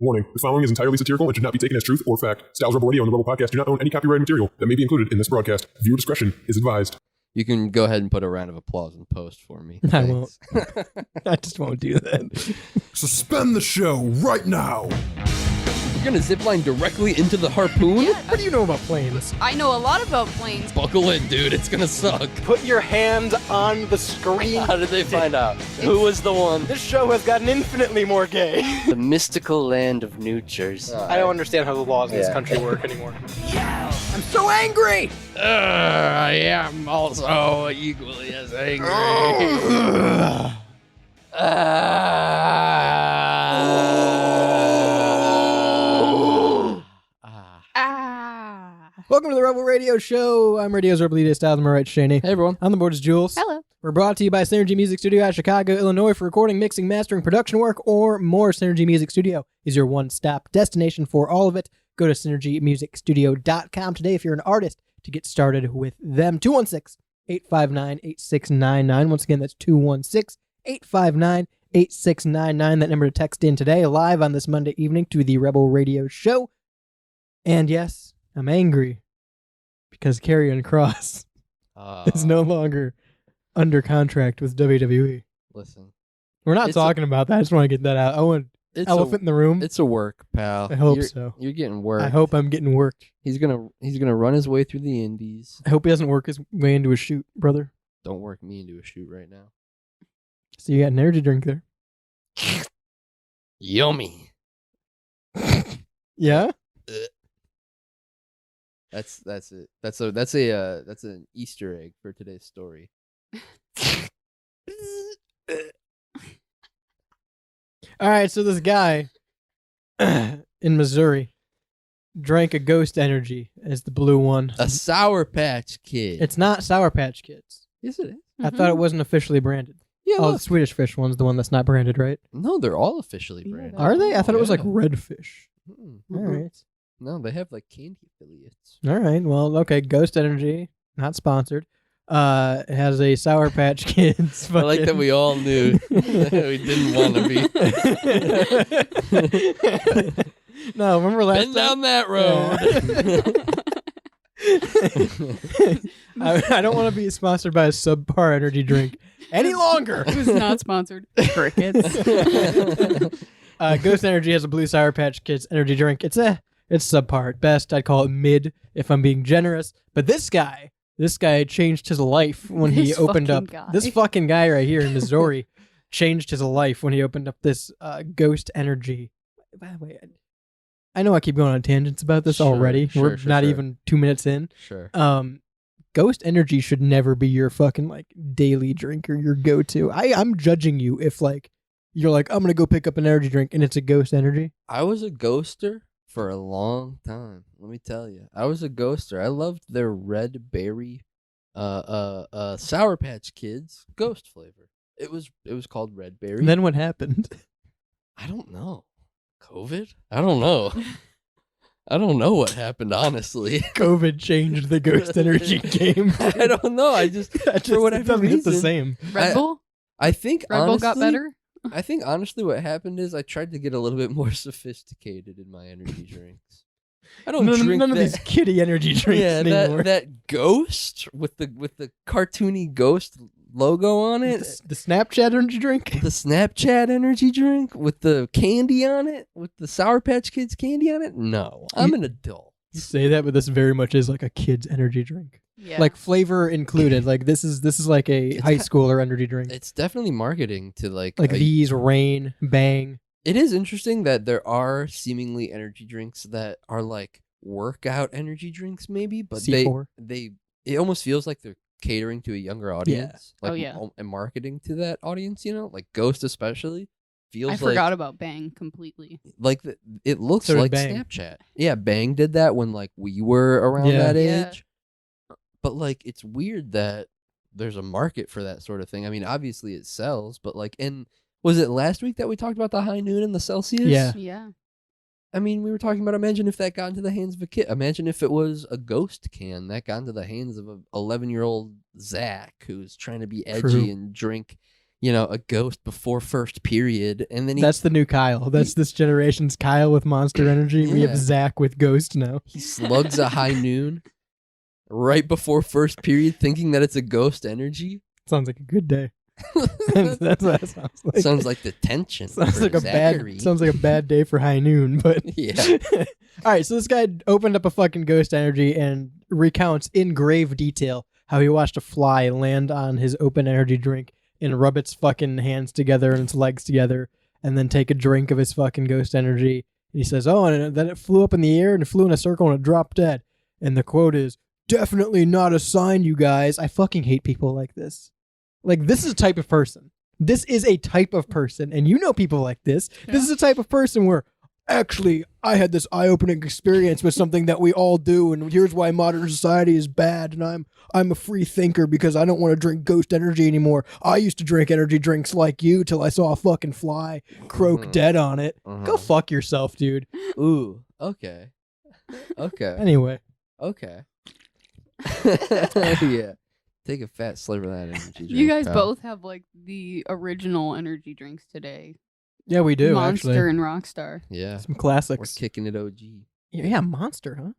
Warning, the following is entirely satirical and should not be taken as truth or fact. Styles Rebel Radio and the Rebel Podcast do not own any copyrighted material that may be included in this broadcast. Viewer discretion is advised. You can go ahead and put a round of applause in post for me. I won't. I just won't do that. Suspend the show right now. You're going to zipline directly into the harpoon? Yeah, What do you know about planes? I know a lot about planes. Buckle in, dude. It's going to suck. Put your hand on the screen. How did they find out? Who was the one? This show has gotten infinitely more gay. The mystical land of New Jersey. I don't understand how the laws in this country work anymore. I'm so angry! I am also equally as angry. Welcome to the Rebel Radio Show. I'm Radio's Rebel Leader, Styles. I'm right, Shaney. Hey, everyone. On the board is Jules. Hello. We're brought to you by Synergy Music Studio out of Chicago, Illinois for recording, mixing, mastering, production work, or more. Synergy Music Studio is your one-stop destination for all of it. Go to synergymusicstudio.com today if you're an artist to get started with them. 216-859-8699. Once again, that's 216-859-8699. That number to text in today, live on this Monday evening to the Rebel Radio Show. And yes, I'm angry because Karrion Kross is no longer under contract with WWE. Listen. We're not talking about that. I just want to get that out. I want elephant in the room. It's a work, pal. I hope so. You're getting worked. I hope I'm getting worked. He's gonna run his way through the indies. I hope he doesn't work his way into a shoot, brother. Don't work me into a shoot right now. So you got an energy drink there. Yummy. Yeah? That's it. That's an Easter egg for today's story. All right, so this guy in Missouri drank a Ghost Energy as the blue one. A Sour Patch Kid. It's not Sour Patch Kids. Yes, it is. I thought it wasn't officially branded. Yeah, Oh, the look. Swedish Fish one's the one that's not branded, right? No, they're all officially branded. Are they? I thought it was like Yeah. Red Fish. Mm. All right. No, they have like candy affiliates. All right. Well, okay. Ghost Energy, not sponsored. It has a Sour Patch Kids. I like that we all knew that we didn't want to be. No, remember last Been down that road. I don't want to be sponsored by a subpar energy drink any longer. Who's not sponsored? Crickets. Ghost Energy has a blue Sour Patch Kids energy drink. It's subpar at best. I'd call it mid if I'm being generous. But this guy changed his life when he This opened up. fucking guy. This fucking guy right here in Missouri changed his life when he opened up this Ghost Energy. By the way, I know I keep going on tangents about this already. We're not even 2 minutes in. Sure. Ghost Energy should never be your fucking like daily drink or your go-to. I'm judging you if like you're like, I'm gonna go pick up an energy drink and it's a Ghost Energy. I was a ghoster for a long time. Let me tell you, I was a ghoster. I loved their red berry, Sour Patch Kids ghost flavor. It was called red berry. And then what happened? I don't know. COVID? I don't know. I don't know what happened, honestly. COVID changed the Ghost Energy game. I don't know. I just for whatever it doesn't hit reason, the same. Red Bull? I think Red Bull honestly, got better? I think honestly what happened is I tried to get a little bit more sophisticated in my energy drinks. I don't drink none of that- these kiddie energy drinks yeah, anymore. that ghost with the cartoony ghost logo on it. The Snapchat energy drink. The Snapchat energy drink with the candy on it, with the Sour Patch Kids candy on it. No, I'm an adult. You say that, but this very much is like a kid's energy drink. Yeah. Like flavor included. Like this is like a high schooler energy drink. It's definitely marketing to like These Rain, Bang. It is interesting that there are seemingly energy drinks that are like workout energy drinks, maybe, but C4. it almost feels like they're catering to a younger audience. Oh, Like, yeah. and marketing to that audience, you know, like Ghost especially feels I like forgot about Bang completely. it looks So did like Bang. Snapchat. Yeah, Bang did that when like we were around Yeah. that Yeah. age. But like it's weird that there's a market for that sort of thing. I mean, obviously it sells, but like, and was it last week that we talked about the High Noon and the Celsius? Yeah. Yeah. I mean, we were talking about, imagine if that got into the hands of a kid. Imagine if it was a Ghost can that got into the hands of a 11-year-old Zach who's trying to be edgy True. and drink a ghost before first period, and then That's the new Kyle. That's this generation's Kyle with monster energy. We have Yeah. Zach with ghost now. he slugs a high noon right before first period, thinking that it's a ghost energy. Sounds like a good day. That's what it sounds like. Sounds like the tension. Sounds for like a Zachary. bad day for high noon, but Yeah. All right, so this guy opened up a fucking ghost energy and recounts in grave detail how he watched a fly land on his open energy drink and rub its fucking hands together and its legs together and then take a drink of his fucking ghost energy. And he says, "Oh, and then it flew up in the air and it flew in a circle and it dropped dead." And the quote is, "Definitely not a sign, you guys." I fucking hate people like this. Like, this is a type of person. This is a type of person, and you know people like this. This is a type of person where, actually, I had this eye-opening experience with something that we all do, and here's why modern society is bad, and I'm a free thinker because I don't want to drink ghost energy anymore. I used to drink energy drinks like you till I saw a fucking fly croak dead on it. Go fuck yourself, dude. Ooh. Okay. Okay. Anyway. Okay. Yeah. Take a fat sliver of that energy drink. You guys pal. both have like the original energy drinks today. Yeah, we do, Monster actually. and Rockstar. Yeah. Some We're classics. kicking it OG. Yeah, Monster, huh?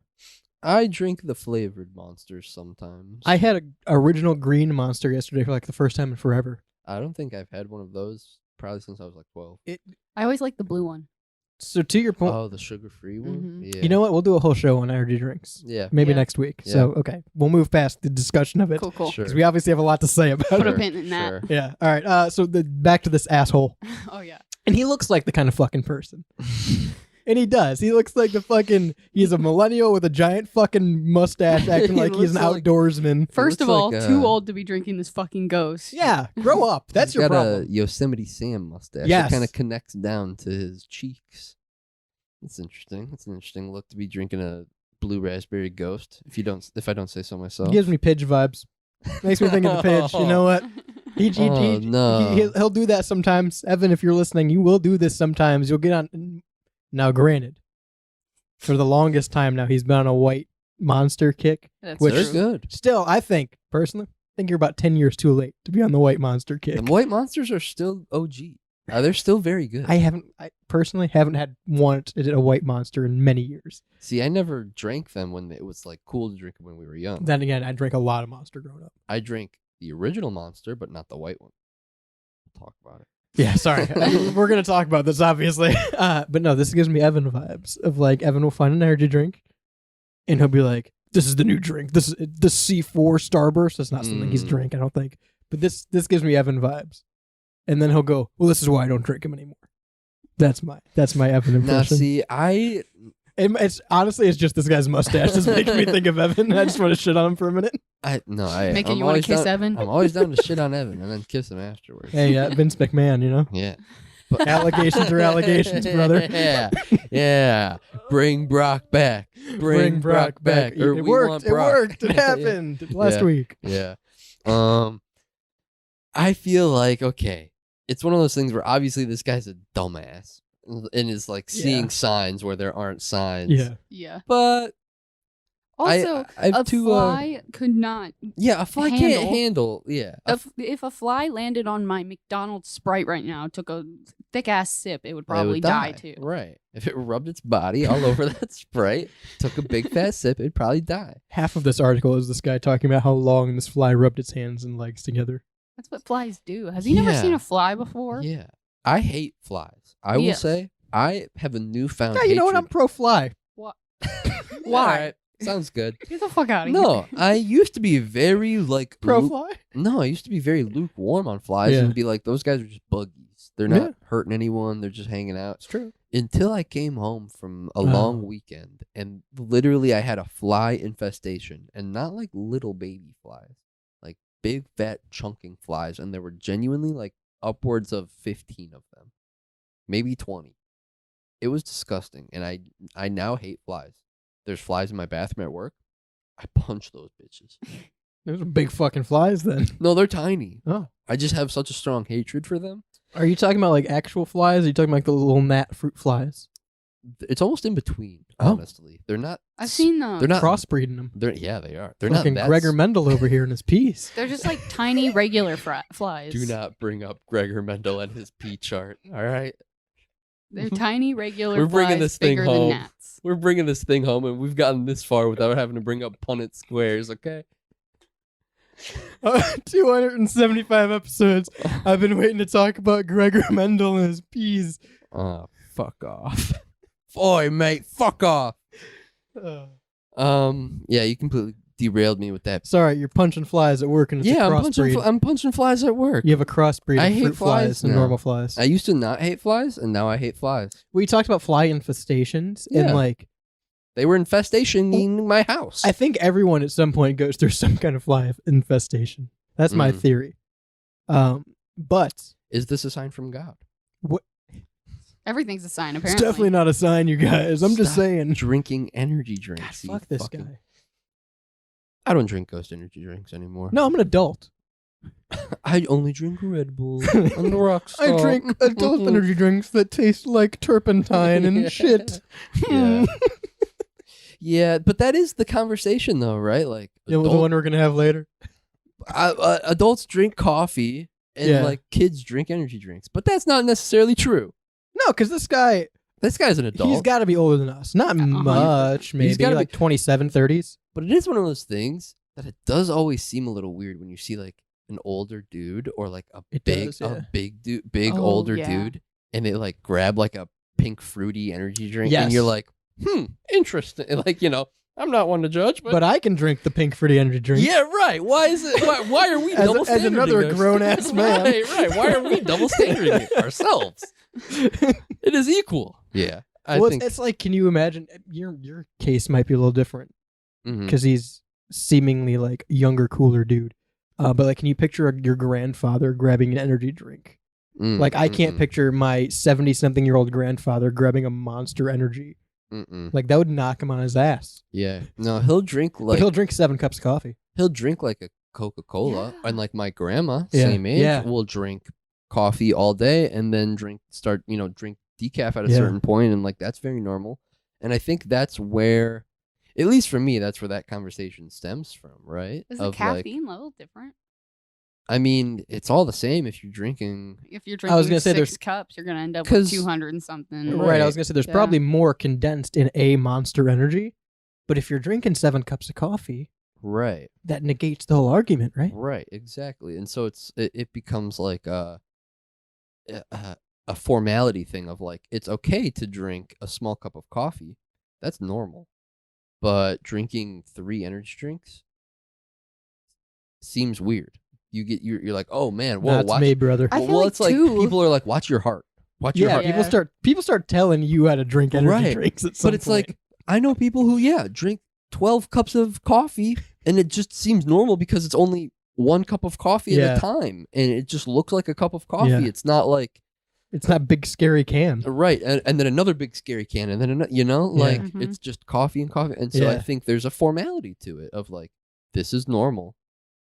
I drink the flavored monsters sometimes. I had a original green Monster yesterday for like the first time in forever. I don't think I've had one of those probably since I was like 12. I always like the blue one. So to your point, Oh, the sugar-free one? Mhm. Yeah. you know what? We'll do a whole show on energy drinks. Yeah. Maybe Yeah. next week. Yeah. So, okay. We'll move past the discussion of it. Cool, cool. Sure. Because we obviously have a lot to say about Put it. a pin in that. Sure. Yeah. All right. So back to this asshole. Oh yeah. And he looks like the kind of fucking person. And he does. He looks like the fucking, he's a millennial with a giant fucking mustache acting He like he's an looks like- outdoorsman. First of looks all, like, too old to be drinking this fucking ghost. Yeah. Grow up. That's He's your got problem. a Yosemite Sam mustache. Yes. It kind of connects down to his cheeks. It's interesting. It's an interesting look to be drinking a blue raspberry ghost. If I don't say so myself. He gives me Pidge vibes. Makes me think of the Pidge. You know what? He'll do that sometimes. Evan, if you're listening, you will do this sometimes. You'll get on. Now, granted, for the longest time now, he's been on a white monster kick. That's Which- They're true. good. Still, I think, personally, I think you're about 10 years too late to be on the white monster kick. The white monsters are still OG. They're still very good. I personally haven't had a white monster in many years. See, I never drank them when it was like cool to drink them when we were young. Then again, I drank a lot of Monster growing up. I drank the original monster, but not the white one. We'll talk about it. Yeah, sorry. We're going to talk about this, obviously. But no, this gives me Evan vibes of like Evan will find an energy drink and he'll be like, this is the new drink. This is the C4 Starburst. That's not something he's drank, I don't think. But this gives me Evan vibes. And then he'll go, well, this is why I don't drink him anymore. That's my Evan Now, impression. see, It's honestly, it's just this guy's mustache that's making me think of Evan. I just want to shit on him for a minute. Making I'm you want always to kiss down- Evan? I'm always down to shit on Evan and then kiss him afterwards. Hey, Vince McMahon, you know? Yeah. Allegations are allegations, brother. Yeah. Yeah. Bring Brock back. Bring Brock back. Or It we worked. want It Brock. worked. It happened last Yeah. week. Yeah. I feel like, okay, it's one of those things where obviously this guy's a dumbass and is like seeing Yeah. signs where there aren't signs. Yeah. Yeah. But Also, I have a two, fly could not. yeah, a fly can't Handle. handle. Yeah. If a fly landed on my McDonald's Sprite right now, took a thick ass sip, it would It probably would die too. Right. If it rubbed its body all over that Sprite, took a big fat sip, it'd probably die. Half of this article is this guy talking about how long this fly rubbed its hands and legs together. That's what flies do. Have you never Yeah. seen a fly before? Yeah. I hate flies. I will Yes. say I have a newfound Yeah, you know what? I'm hatred. pro fly. What? All Why? right. Sounds good. Get the fuck out of here. No, I used to be very like Pro fly? No, I used to be very lukewarm on flies Yeah. and be like, those guys are just buggies. They're not Yeah. hurting anyone. They're just hanging out. It's true. Until I came home from a Oh. long weekend and literally I had a fly infestation and not like little baby flies, like big fat chunking flies. And there were genuinely like upwards of 15 of them, maybe 20. It was disgusting. And I now hate flies. There's flies in my bathroom at work. I punch those bitches. Those are big fucking flies then. No, they're tiny. Oh. I just have such a strong hatred for them. Are you talking about like actual flies? Or are you talking about like the little gnat fruit flies? It's almost in between. Oh. Honestly, they're not. I've seen those. They're not Crossbreeding them. Yeah, they are. They're Fucking not that. Gregor Mendel over here in his piece. They're just like tiny regular flies. Do not bring up Gregor Mendel and his P chart. All right. They're tiny regular We're flies bringing this thing bigger home. than gnats. We're bringing this thing home, and we've gotten this far without having to bring up Punnett squares. Okay. 275 episodes. I've been waiting to talk about Gregor Mendel and his peas. Oh, fuck off. Boy, mate, fuck off. Yeah, you completely derailed me with that. Sorry, you're punching flies at work and it's Yeah, a I'm crossbreed. punching flies at work. You have a crossbreed I of hate fruit flies flies and now. normal flies. I used to not hate flies, and now I hate flies. We talked about fly infestations Yeah. and like They were infestationing my house. I think everyone at some point goes through some kind of fly infestation. That's my theory. But Is this a sign from God? Everything's a sign, it's apparently. definitely not a sign, you guys. I'm just Stop saying. Drinking energy drinks. God, you fuck this fucking- guy. I don't drink Ghost energy drinks anymore. No, I'm an adult. I only drink Red Bull. I'm the rock star. I drink adult energy drinks that taste like turpentine and Yeah. shit. Yeah. Yeah, but that is the conversation, though, right? Like, You know the one we're gonna have later. adults drink coffee, and Yeah. like kids drink energy drinks, but that's not necessarily true. No, because this guy, This guy's an adult. he's got to be older than us. Not 100%. much, maybe gotta like 27, 30s. But it is one of those things that it does always seem a little weird when you see like an older dude or like a It big, does, yeah. big Oh, older yeah. dude, and they like grab like a pink fruity energy drink, Yes. and you're like, interesting. Like, I'm not one to judge, but, But I can drink the pink fruity energy drink. yeah, right. Why is it? Why are we As- double as standarding another this? grown-ass man. Right. Why are we double standarding it ourselves? It is equal. Yeah, I Well, think it's like, can you imagine? Your case might be a little different mhm. because he's seemingly like younger, cooler dude. But like, can you picture your grandfather grabbing an energy drink? Like, I can't picture my 70-something-year-old grandfather grabbing a Monster Energy. Like, that would knock him on his ass. Yeah, no, he'll drink But like he'll drink 7 cups of coffee. he'll drink like a Coca-Cola, Yeah. and like my grandma, Yeah, same age, yeah. will drink coffee all day and then drink decaf at a Yeah. certain point, and like that's very normal. And I think that's where, at least for me, that's where that conversation stems from, right? Is the Of caffeine level different? I mean, it's all the same if you're drinking. If you're I was drinking gonna say 6 there's- cups, you're gonna end up 'Cause- with 200 and something. Right. I was going to say there's Yeah. probably more condensed in a Monster Energy. But if you're drinking 7 cups of coffee, Right. that negates the whole argument, right? Right, exactly. And so it becomes like a formality thing of like it's okay to drink a small cup of coffee. That's normal. But drinking 3 energy drinks seems weird. You're like, "Oh man, whoa, That's watch." me, brother. I feel well, like it's like too- people are like, "Watch your heart. Watch your Yeah, heart." Yeah. people start telling you how to drink energy Right. drinks at some But it's point. like I know people who drink 12 cups of coffee and it just seems normal because it's only 1 cup of coffee Yeah. at a time and it just looks like a cup of coffee. Yeah. It's not like it's that big scary can. right, and then another big scary can, and then like Mhm. it's just coffee and coffee, and so I Yeah. think there's a formality to it of like this is normal,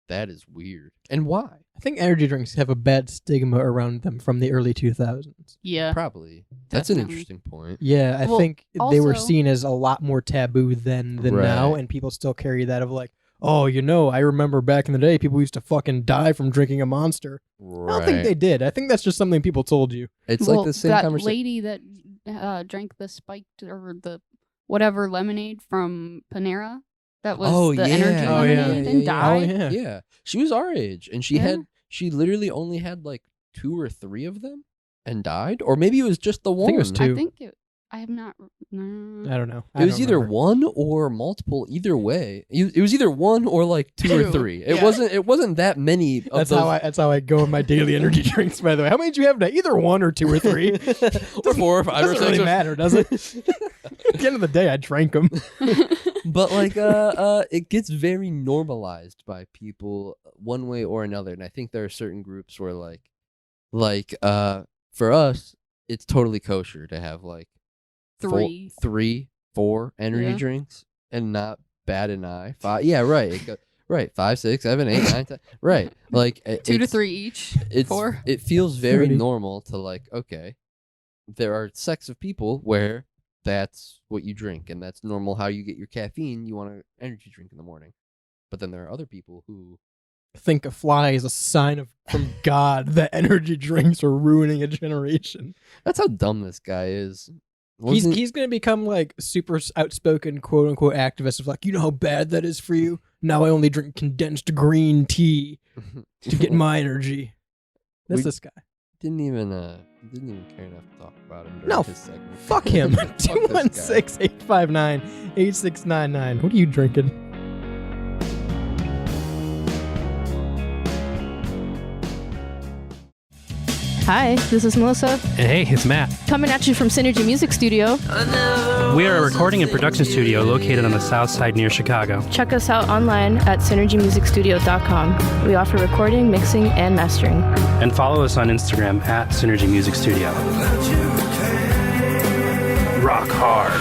that is weird, and why? I think energy drinks have a bad stigma around them from the early 2000s. Yeah. Probably that's an Definitely. interesting point. Yeah, I Well, think they were also- seen as a lot more taboo then than now, Right. and people still carry that of like, oh, I remember back in the day, people used to fucking die from drinking a Monster. Right, I don't think they did. I think that's just something people told you. It's Well, like the same that conversation. lady that drank the spiked or the whatever lemonade from Panera. That was the energy Oh, yeah. lemonade and died. Oh, yeah. Yeah, she was our age, and Yeah. she literally only had like 2 or 3 of them and died, or maybe it was just the one. think it was 2. I think I have not. No. I don't know. It was either one or multiple. Either way, it was either one or like 2 or 3. It Yeah. wasn't that many. Of That's those. that's how I go in my daily energy drinks. By the way, how many do you have now? Either 1 or 2 or 3. or 4 or 5 or Doesn't 6. really matter, does it? At the end of the day, I drank them. But like it gets very normalized by people one way or another, and I think there are certain groups where like for us it's totally kosher to have like 3. 3, 4 energy Yeah. drinks and not bat an eye. 5, yeah, right. Right, 5, 6, 7, 8, 9, 10. Right, like 2 to it's- 3 each. It's 4. It feels very 30. normal to like. Okay, there are sects of people where that's what you drink, and that's normal how you get your caffeine. You want an energy drink in the morning. But then there are other people who think a fly is a sign from God that energy drinks are ruining a generation. That's how dumb this guy is. He's going to become like super outspoken quote unquote activist of like, you know how bad that is for you? Now I only drink condensed green tea to get my energy. That's this guy. Didn't even care enough to talk about him during his segment. Fuck him. 216-859-8699. What are you drinking? Hi, this is Melissa. And hey, it's Matt. Coming at you from Synergy Music Studio. We are a recording and production studio located on the south side near Chicago. Check us out online at synergymusicstudio.com. We offer recording, mixing, and mastering. And follow us on Instagram at Synergy Music Studio. Rock hard.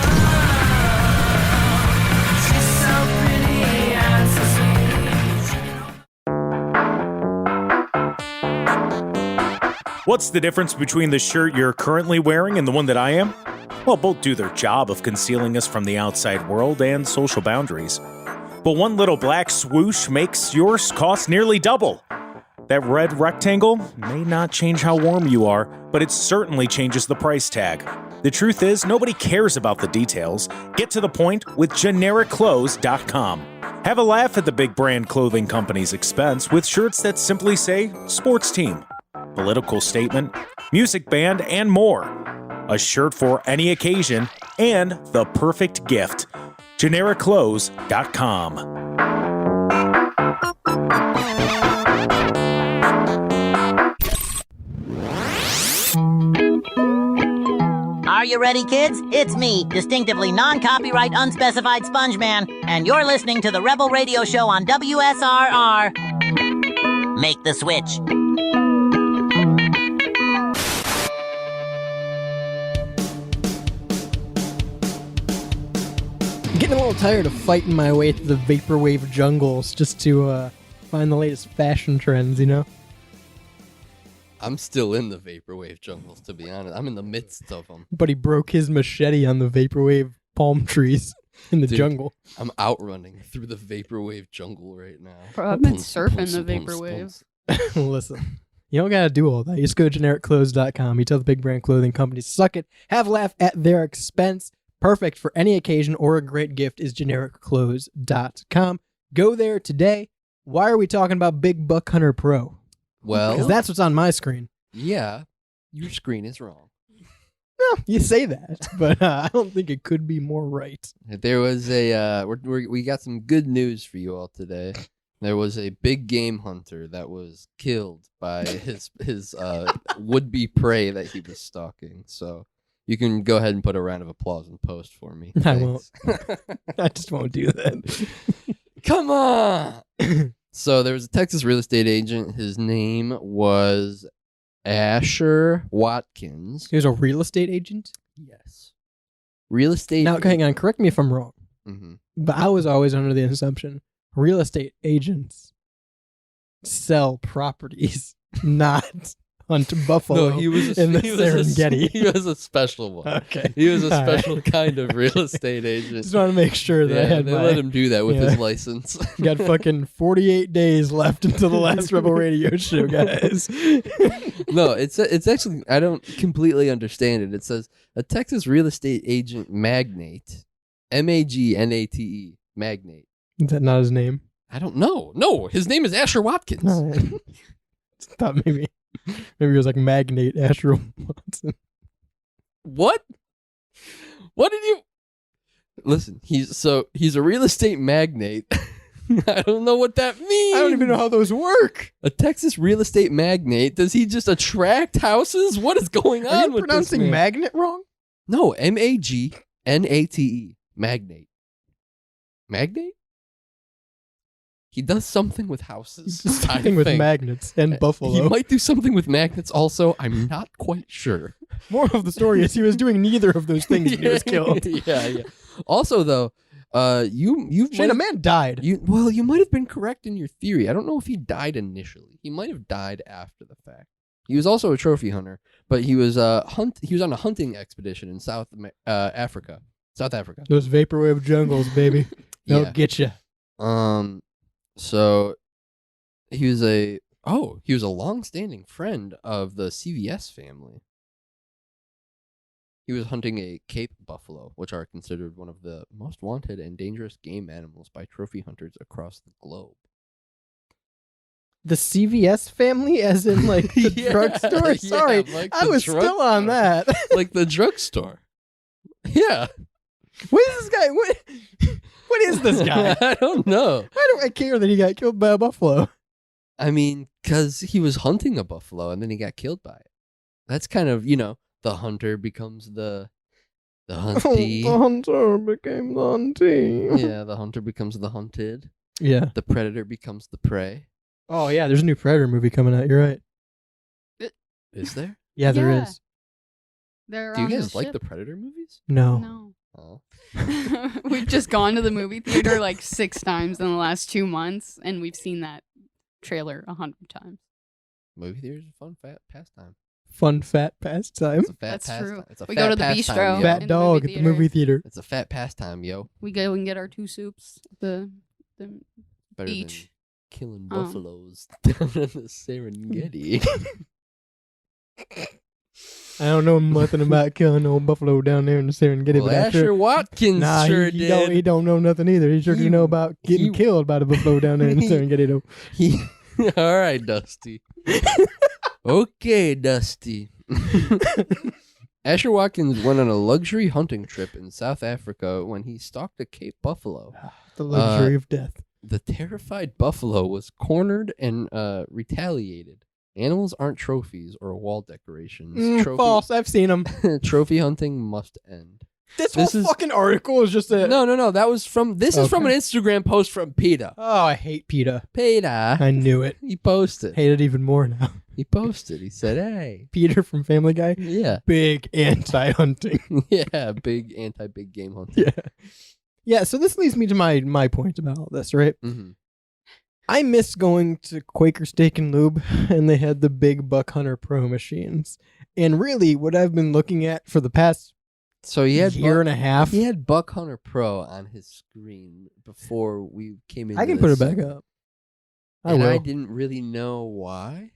What's the difference between the shirt you're currently wearing and the one that I am? Well, both do their job of concealing us from the outside world and social boundaries. But one little black swoosh makes yours cost nearly double. That red rectangle may not change how warm you are, but it certainly changes the price tag. The truth is, nobody cares about the details. Get to the point with GenericClothes.com. Have a laugh at the big brand clothing company's expense with shirts that simply say sports team, political statement, music band, and more. A shirt for any occasion and the perfect gift. GenericClothes.com. Are you ready, kids? It's me, distinctively non-copyright unspecified Sponge Man, and you're listening to the Rebel Radio Show on WSRR. Make the switch. Getting a little tired of fighting my way through the vaporwave jungles just to find the latest fashion trends, you know? I'm still in the vaporwave jungles, to be honest. I'm in the midst of them. But he broke his machete on the vaporwave palm trees in the jungle. I'm outrunning through the vaporwave jungle right now. Bro, I've been surfing the vaporwave. Listen, you don't gotta do all that. You just go to GenericClothes.com. You tell the big brand clothing companies, suck it, have a laugh at their expense. Perfect for any occasion or a great gift is GenericClothes.com. Go there today. Why are we talking about Big Buck Hunter Pro? Well, because that's what's on my screen. Yeah, your screen is wrong. No, you say that, but I don't think it could be more right. There was we got some good news for you all today. There was a big game hunter that was killed by his would-be prey that he was stalking. So you can go ahead and put a round of applause in post for me. I won't. I just won't do that. Come on. So there was a Texas real estate agent. His name was Asher Watkins. He was a real estate agent? Yes. Real estate. Now, hang on. Correct me if I'm wrong. Mm-hmm. But I was always under the assumption real estate agents sell properties, not hunt buffalo. No, he was in the Serengeti. He was a special one. Okay. He was a special kind of real estate agent. Just want to make sure that I had they let him do that with his license. Got fucking 48 days left until the last Rebel Radio Show, guys. No, it's actually, I don't completely understand it. It says a Texas real estate agent magnate, MAGNATE, magnate. Is that not his name? I don't know. No, his name is Asher Watkins. Right. Thought maybe it was like magnate Asher Watson. What? What did you? Listen, he's a real estate magnate. I don't know what that means. I don't even know how those work. A Texas real estate magnate? Does he just attract houses? What is going on? Are you with pronouncing this man? magnet wrong? No, MAGNATE, magnate. Magnate? He does something with houses. Something with magnets and buffalo. He might do something with magnets also. I'm not quite sure. More of the story is he was doing neither of those things when he was killed. Yeah. Also, though, Shane, a man died. You might have been correct in your theory. I don't know if he died initially. He might have died after the fact. He was also a trophy hunter, but he was he was on a hunting expedition in South Africa. Those vaporwave jungles, baby. They'll Yeah. get you. So he was a long-standing friend of the CVS family. He was hunting a Cape buffalo, which are considered one of the most wanted and dangerous game animals by trophy hunters across the globe. The CVS family, as in like the Yeah, drugstore? yeah, Sorry, like I the was still on drugstore. that. Like the drugstore. Yeah. What is this guy? What is this guy? I don't know. Why do I care that he got killed by a buffalo? I mean, because he was hunting a buffalo and then he got killed by it. That's kind of, the hunter becomes the huntee. The hunter became the huntee. Yeah, the hunter becomes the hunted. Yeah. The predator becomes the prey. Oh, yeah, there's a new Predator movie coming out. You're right. Is there? Yeah, there Yeah. is. They're Do you on the guys like ship. the Predator movies? No. No. Oh. We've just gone to the movie theater like 6 times in the last 2 months, and we've seen that trailer 100 times. Movie theater's a fun pastime. Fun, fat pastime. It's a fat That's pastime. true. It's a We fat go to the pastime, bistro. yo. Fat in the dog movie at the movie theater. It's a fat pastime, yo. We go and get our 2 soups. The Better Each. than killing Oh. buffaloes down in the Serengeti. I don't know nothing about killing old buffalo down there in the Serengeti. Well, but I'm Asher sure, Watkins nah, sure he did. don't know nothing either. He sure do know about getting killed by the buffalo down there in the Serengeti, though. All right, Dusty. Okay, Dusty. Asher Watkins went on a luxury hunting trip in South Africa when he stalked a Cape buffalo. The luxury of death. The terrified buffalo was cornered and retaliated. Animals aren't trophies or wall decorations. False. I've seen them. Trophy hunting must end. This whole fucking article is just a... No. That was from. This is from an Instagram post from PETA. Oh, I hate PETA. PETA. I knew it. He posted. Hate it even more now. He posted. He said, "Hey, Peter from Family Guy. Yeah. Big anti-hunting. Yeah, big anti-big game hunting." Yeah. So this leads me to my point about all this, right? Mm-hmm. I miss going to Quaker Steak and Lube, and they had the big Buck Hunter Pro machines. And really, what I've been looking at for the past year and a half. He had Buck Hunter Pro on his screen before we came in. I can put it back up. I will. I didn't really know why.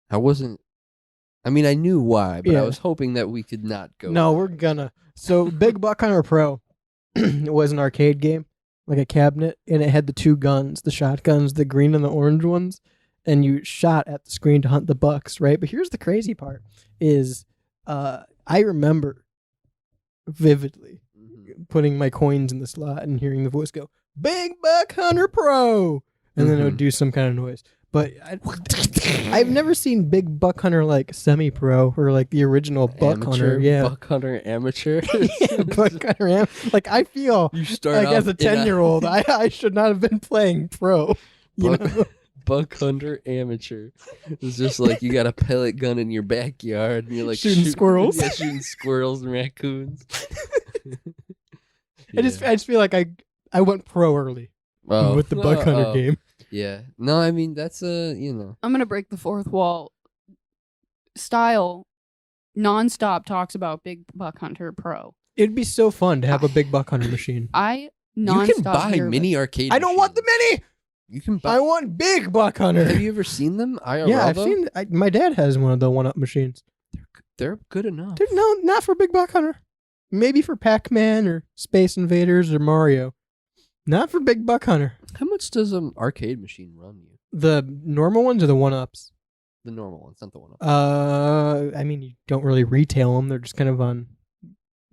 I knew why, but I was hoping that we could not go. No, there. we're gonna. So Big Buck Hunter Pro it was an arcade game, like a cabinet, and it had the 2 guns, the shotguns, the green and the orange ones, and you shot at the screen to hunt the bucks, right? But here's the crazy part is I remember vividly putting my coins in the slot and hearing the voice go, "Big Buck Hunter Pro," and then it would do some kind of noise. But I've never seen Big Buck Hunter like semi-pro or like the original Buck Hunter. Yeah, Buck Hunter amateur. Yeah, Buck Hunter. Like I feel you start like off as a 10-year-old, I should not have been playing pro. You know? Buck Hunter amateur. It's just like you got a pellet gun in your backyard and you're like shooting squirrels. Yeah, shooting squirrels and raccoons. I just feel like I went pro early with the Buck Hunter game. Yeah. No, I mean that's I'm gonna break the fourth wall. Style nonstop talks about Big Buck Hunter Pro. It'd be so fun to have a Big Buck Hunter machine. I you nonstop can buy hear mini arcade. I don't want the mini. You can buy. I want Big Buck Hunter. Have you ever seen them? IRL, Yeah, I've though? seen. My dad has one of the 1-up machines. They're good enough. Dude, no, not for Big Buck Hunter. Maybe for Pac-Man or Space Invaders or Mario. Not for Big Buck Hunter. How much does an arcade machine run you? The normal ones or the 1-ups? The normal ones, not the 1-up. I mean, you don't really retail them. They're just kind of on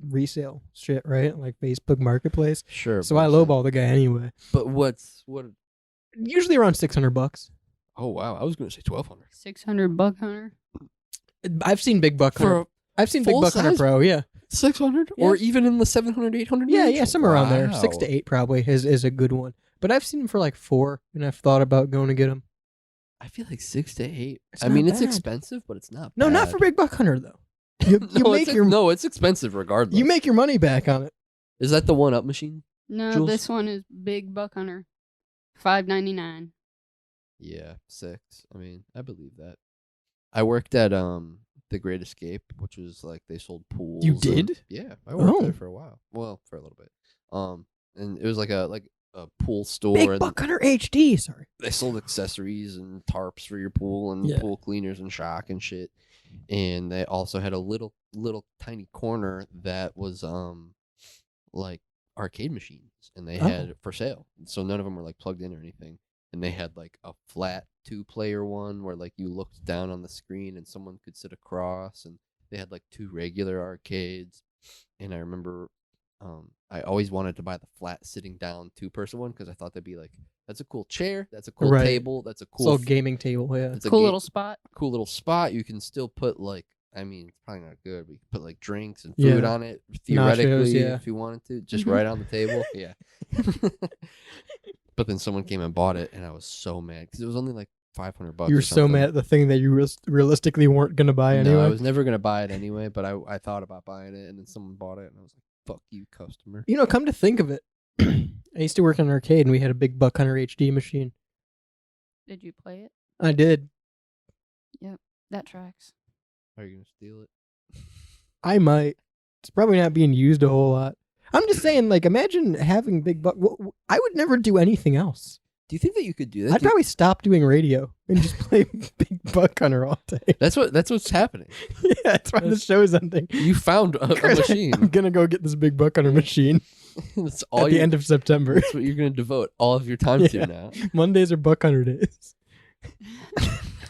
resale shit, right? Like Facebook Marketplace. Sure. So I lowball the guy anyway. But what? Usually around $600. Oh wow, I was going to say 1,200. 600 Buck Hunter. I've seen Big Buck Hunter. I've seen Big Buck Hunter size? Pro. Yeah. 600 or even in the 700, 800 Yeah, range? yeah, somewhere around there. Wow. 6 to 8 probably is a good one. But I've seen them for like 4, and I've thought about going to get them. I feel like 6 to 8. It's I mean, not it's bad. expensive, but it's not. No, not bad. for Big Buck Hunter though. You make your no, it's expensive regardless. you make your money back on it. Is that the 1-up machine? No, Jules? this one is Big Buck Hunter. $5.99. Yeah, 6. I mean, I believe that. I worked at The Great Escape, which was like they sold pools. You did? Yeah, I worked there for a while. Well, for a little bit. And it was like a pool store. Big and Buck Hunter HD. Sorry. they sold accessories and tarps for your pool and pool cleaners and shock and shit. And they also had a little tiny corner that was like arcade machines, and they had it for sale. So none of them were like plugged in or anything. And they had like a flat 2-player one where like you looked down on the screen and someone could sit across, and they had like 2 regular arcades. And I remember I always wanted to buy the flat sitting down 2-person one because I thought that'd be like, that's a cool chair, that's a cool table, that's a cool gaming table. Yeah, it's a cool little spot. Cool little spot. You can still put like, I mean, it's probably not good, but you can put like drinks and food on it theoretically if you wanted to, just right on the table. Yeah. But then someone came and bought it, and I was so mad because it was only like $500. You were so mad at the thing that you realistically weren't gonna buy anyway. No, I was never gonna buy it anyway, but I thought about buying it, and then someone bought it, and I was like, "Fuck you, customer." You know, come to think of it, I used to work in an arcade, and we had a big Buck Hunter HD machine. Did you play it? I did. Yep, that tracks. Are you gonna steal it? I might. It's probably not being used a whole lot. I'm just saying, like, imagine having Big Buck. I would never do anything else. Do you think that you could do that? I'd probably stop doing radio and just play Big Buck Hunter all day. That's what's happening. Yeah, that's why the show's ending. You found a machine. I'm gonna go get this Big Buck Hunter machine. That's all at the end of September. That's what you're gonna devote all of your time to now. Mondays are Buck Hunter days.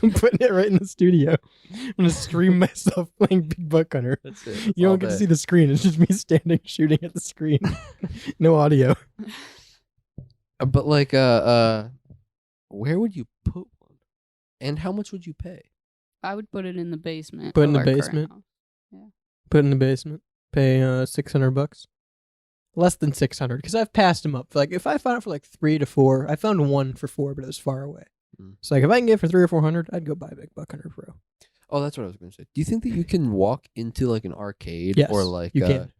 I'm putting it right in the studio. I'm gonna stream myself playing Big Buck Hunter. That's it. You don't get to see the screen. It's just me standing shooting at the screen. No audio. But like, where would you put one? And how much would you pay? I would put it in the basement. Put it in of the our current basement. house. Yeah. Put it in the basement. Pay $600. Less than 600 because I've passed them up. Like if I found it for like 3 to 4, I found one for 4, but it was far away. So like if I can get it for 300 or 400, I'd go buy Big Buck Hunter Pro. Oh, that's what I was going to say. Do you think that you can walk into like an arcade Yes, or like you can.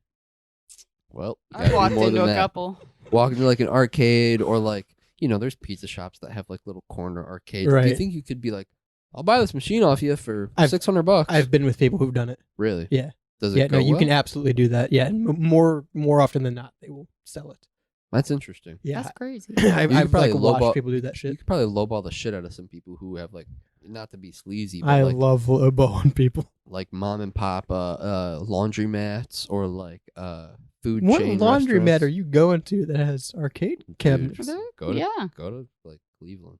Well, you I've gotta do walked more into than a that. couple. Walk into like an arcade or like, you know, there's pizza shops that have like little corner arcades. Do you Right. think you could be like, I'll buy this machine off you for $600? I've been with people who've done it. Really? Yeah. Does it Yeah, go no, you well? can absolutely do that. Yeah, and more often than not, they will sell it. That's interesting. Yeah, That's crazy. I've probably like watched people do that You shit. could probably lowball the shit out of some people who have like, not to be sleazy, but I like, love lowballing people. like mom and pop laundromats or like food What chain laundromat restaurants. are you going to that has arcade cabinets? Dude, go to Yeah. like Cleveland.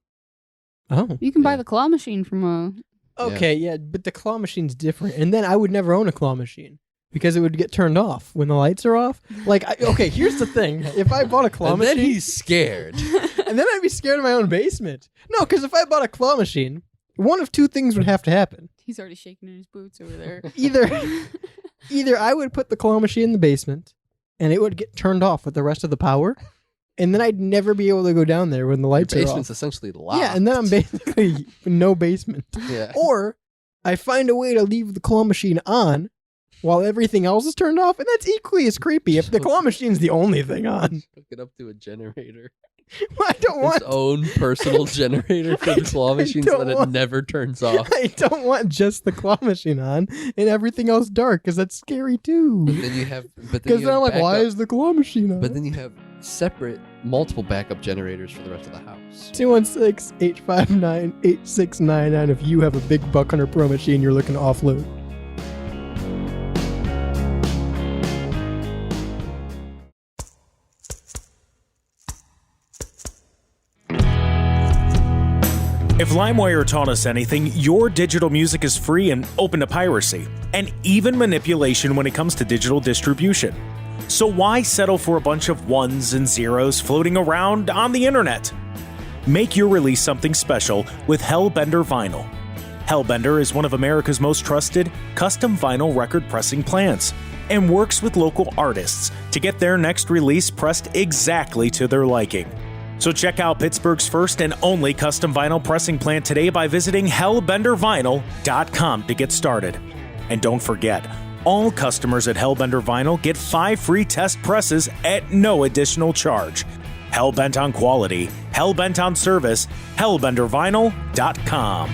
Oh, You can buy Yeah. the claw machine from a. okay, yeah, but the claw machine's different. And then I would never own a claw machine because it would get turned off when the lights are off. Like, okay, here's the thing: if I bought a claw And machine, then he's scared. and then I'd be scared of my own basement. No, because if I bought a claw machine, one of 2 things would have to happen. He's already shaking in his boots over there. Either I would put the claw machine in the basement, and it would get turned off with the rest of the power, and then I'd never be able to go down there when the lights Your are basement's off. essentially locked. Yeah, and then I'm basically no basement. Yeah. Or I find a way to leave the claw machine on while everything else is turned off, and that's equally as creepy if the claw machine's the only thing on. Hook it up to a generator. I don't want His own personal generator for the claw machine so don't that it want- never turns off. I don't want just the claw machine on and everything else dark because that's scary too. Then you have, but then Because you then I'm have like, why backup- is the claw machine on? But then you have separate, multiple backup generators for the rest of the house. 216-859-8699 if you have a Big Buck Hunter Pro machine you're looking to offload. If LimeWire taught us anything, your digital music is free and open to piracy, and even manipulation when it comes to digital distribution. So why settle for a bunch of ones and zeros floating around on the internet? Make your release something special with Hellbender Vinyl. Hellbender is one of America's most trusted custom vinyl record pressing plants and works with local artists to get their next release pressed exactly to their liking. So check out Pittsburgh's first and only custom vinyl pressing plant today by visiting hellbendervinyl.com to get started. And don't forget, all customers at Hellbender Vinyl get 5 free test presses at no additional charge. Hellbent on quality, hellbent on service, hellbendervinyl.com.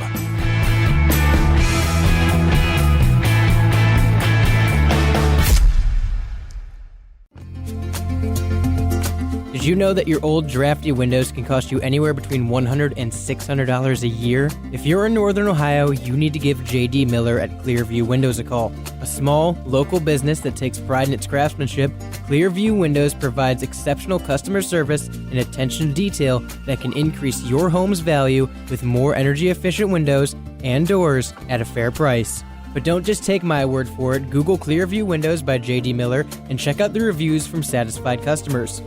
Did you know that your old drafty windows can cost you anywhere between $100 and $600 a year? If you're in Northern Ohio, you need to give JD Miller at Clearview Windows a call. A small, local business that takes pride in its craftsmanship, Clearview Windows provides exceptional customer service and attention to detail that can increase your home's value with more energy-efficient windows and doors at a fair price. But don't just take my word for it. Google Clearview Windows by JD Miller and check out the reviews from satisfied customers.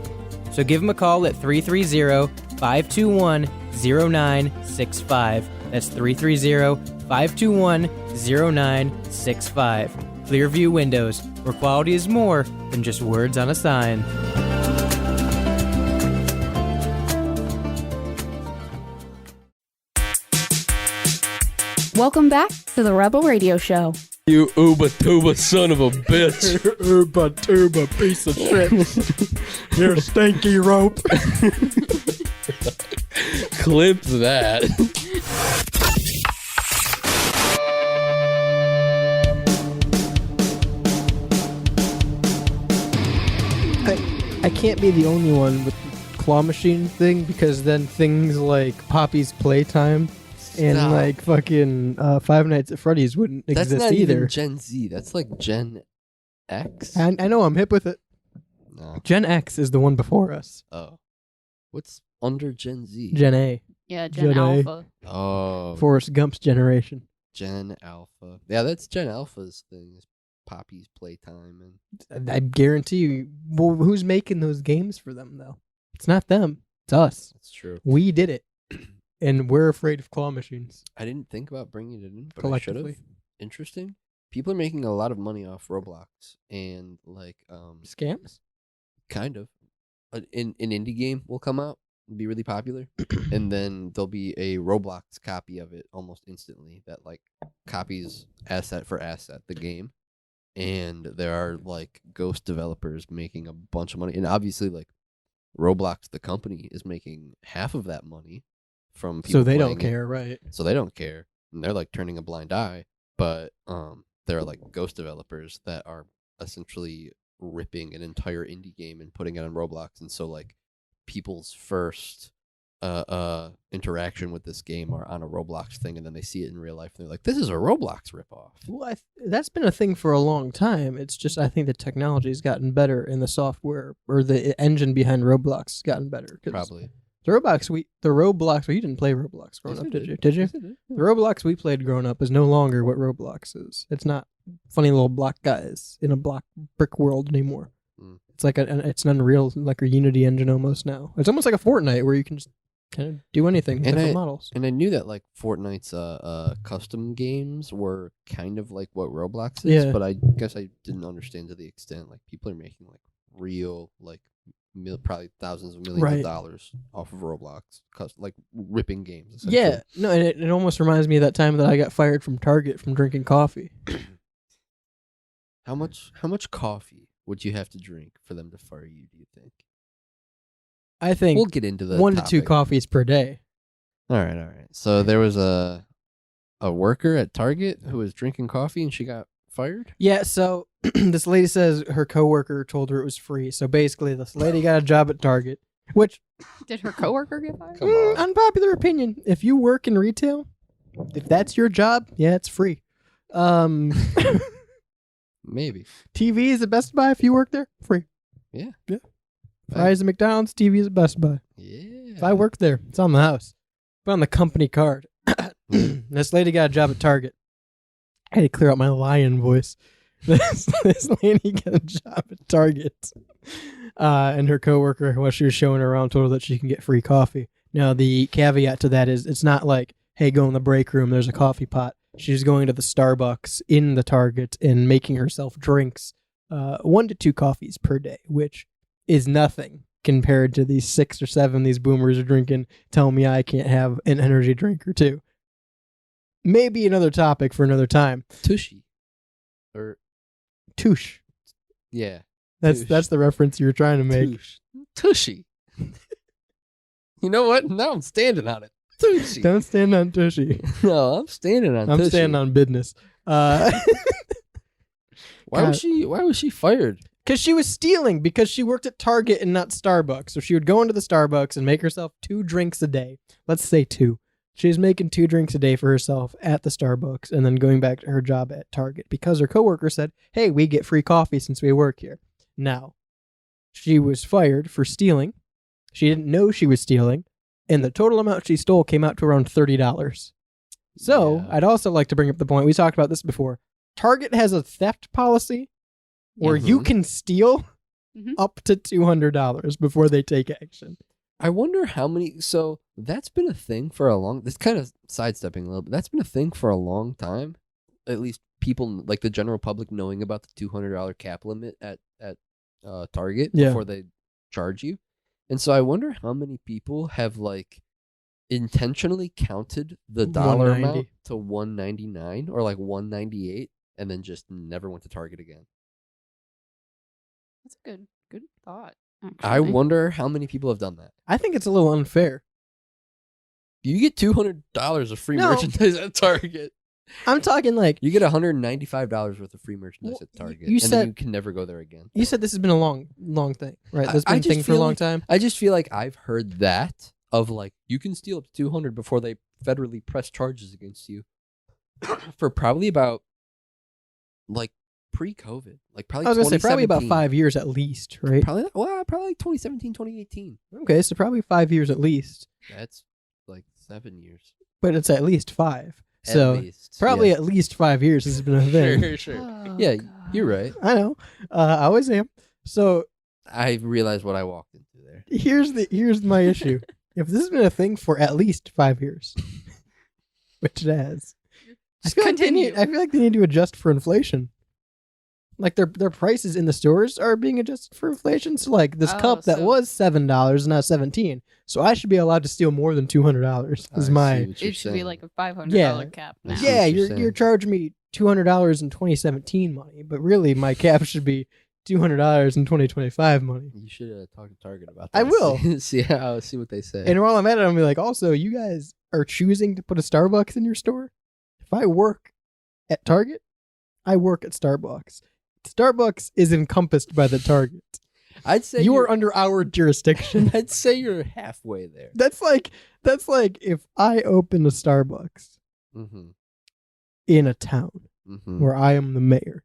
So give them a call at 330-521-0965. That's 330-521-0965. Clearview Windows, where quality is more than just words on a sign. Welcome back to the Rebel Radio Show. You Uba-tuba son of a bitch. Uba-tuba piece of shit. You're a stinky rope. Clip that. I can't be the only one with the claw machine thing, because then things like Poppy's Playtime and Stop. like fucking Five Nights at Freddy's wouldn't That's exist not either. even Gen Z. That's like Gen X. I know, I'm hip with it. No. Gen X is the one before us. Oh. What's under Gen Z? Gen A. Yeah, Gen Gen A. Alpha. Oh. Forrest Gump's generation. Gen Alpha. Yeah, that's Gen Alpha's thing. Is Poppy's Playtime and I guarantee you. Well, who's making those games for them, though? It's not them. It's us. that's true. We did it. And we're afraid of claw machines. I didn't think about bringing it in, but I should Collectively. have. Interesting. People are making a lot of money off Roblox and like Scams? kind of. An indie game will come out, be really popular, and then there'll be a Roblox copy of it almost instantly that like copies asset for asset the game. And there are like ghost developers making a bunch of money, and obviously like Roblox the company is making half of that money from people So they don't playing it. care, right? So they don't care, and they're like turning a blind eye. But there are like ghost developers that are essentially ripping an entire indie game and putting it on Roblox, and so like people's first interaction with this game are on a Roblox thing, and then they see it in real life, and they're like, "This is a Roblox ripoff." Well, that's been a thing for a long time. It's just I think the technology's gotten better, and the software or the engine behind Roblox has gotten better. 'Cause Probably. The Roblox, well, you didn't play Roblox growing Yes, up, I did you? Did you? Yes, I did. The Roblox we played growing up is no longer what Roblox is. It's not funny little block guys in a block brick world anymore. Mm. It's like it's an Unreal, like a Unity engine almost now. It's almost like a Fortnite where you can just kind of do anything with different models. And I knew that like Fortnite's custom games were kind of like what Roblox is, Yeah. but I guess I didn't understand to the extent like people are making like real like probably thousands of millions Right. of dollars off of Roblox, like ripping games. Yeah, no, and it almost reminds me of that time that I got fired from Target from drinking coffee. How much coffee would you have to drink for them to fire you, do you think? I think We'll get into the 1 to 2 topic. coffees per day. All right. So there was a worker at Target who was drinking coffee and she got fired? Yeah, so this lady says her coworker told her it was free. So basically, this lady got a job at Target, which Did her coworker get fired? Come on. unpopular opinion. If you work in retail, if that's your job, yeah, it's free. Maybe. TV is at Best Buy if you work there, free. Yeah. Fries at McDonald's, TV is at Best Buy. Yeah. If I work there, it's on the house. Put on the company card. This lady got a job at Target. I had to clear out my lion voice. This lady got a job at Target. And her coworker, while she was showing her around, told her that she can get free coffee. Now, the caveat to that is it's not like, hey, go in the break room, there's a coffee pot. She's going to the Starbucks in the Target and making herself drinks 1 to 2 coffees per day, which is nothing compared to these 6 or 7 these boomers are drinking. Tell me I can't have an energy drink or 2. Maybe another topic for another time. Tushy. Or Touche. yeah. That's the reference you were trying to make. Touche. Tushy. You know what? Now I'm standing on it. Tushy. Don't stand on Tushy. No, I'm standing on I'm Tushy. standing on business. Why was she fired? Because she was stealing because she worked at Target and not Starbucks. So she would go into the Starbucks and make herself 2 drinks a day. Let's say 2. She was making 2 drinks a day for herself at the Starbucks and then going back to her job at Target because her coworker said, hey, we get free coffee since we work here. Now, she was fired for stealing. She didn't know she was stealing. And the total amount she stole came out to around $30. So I'd also like to bring up the point. We talked about this before. Target has a theft policy where you can steal up to $200 before they take action. I wonder how many. So that's been a thing for a long. This kind of sidestepping a little bit. That's been a thing for a long time. At least people like the general public knowing about the $200 cap limit at Target before they charge you. And so I wonder how many people have like intentionally counted the dollar amount to $199 or like $198 and then just never went to Target again. That's a good thought. Actually. I wonder how many people have done that. I think it's a little unfair. You get $200 of free merchandise at Target. I'm talking like you get $195 worth of free merchandise at Target, and then you can never go there again. You said this has been a long thing, right? This has been a thing for a long time. I just feel like I've heard that of like you can steal up to $200 before they federally press charges against you for probably about like pre-COVID, like probably. I was gonna say probably about 5 years at least, right? Probably like 2017, 2018. Okay, so probably 5 years at least. That's like 7 years, but it's at least 5. So at least, probably at least 5 years has been a thing. Sure. Oh, yeah, God. You're right. I know. I always am. So I realized what I walked into there. Here's my issue. If this has been a thing for at least 5 years, which it has, I feel like they need to adjust for inflation. Like their prices in the stores are being adjusted for inflation. So like this cup that was $7 is now $17. So I should be allowed to steal more than $200. Is my it should be like a $500 cap now. Yeah, you're charging me $200 in 2017 money, but really my cap should be $200 in 2025 money. You should talk to Target about that. I will see what they say. And while I'm at it, I'm gonna be like, also, you guys are choosing to put a Starbucks in your store. If I work at Target, I work at Starbucks. Starbucks is encompassed by the Target. I'd say you are under our jurisdiction. I'd say you're halfway there. That's like if I open a Starbucks in a town where I am the mayor.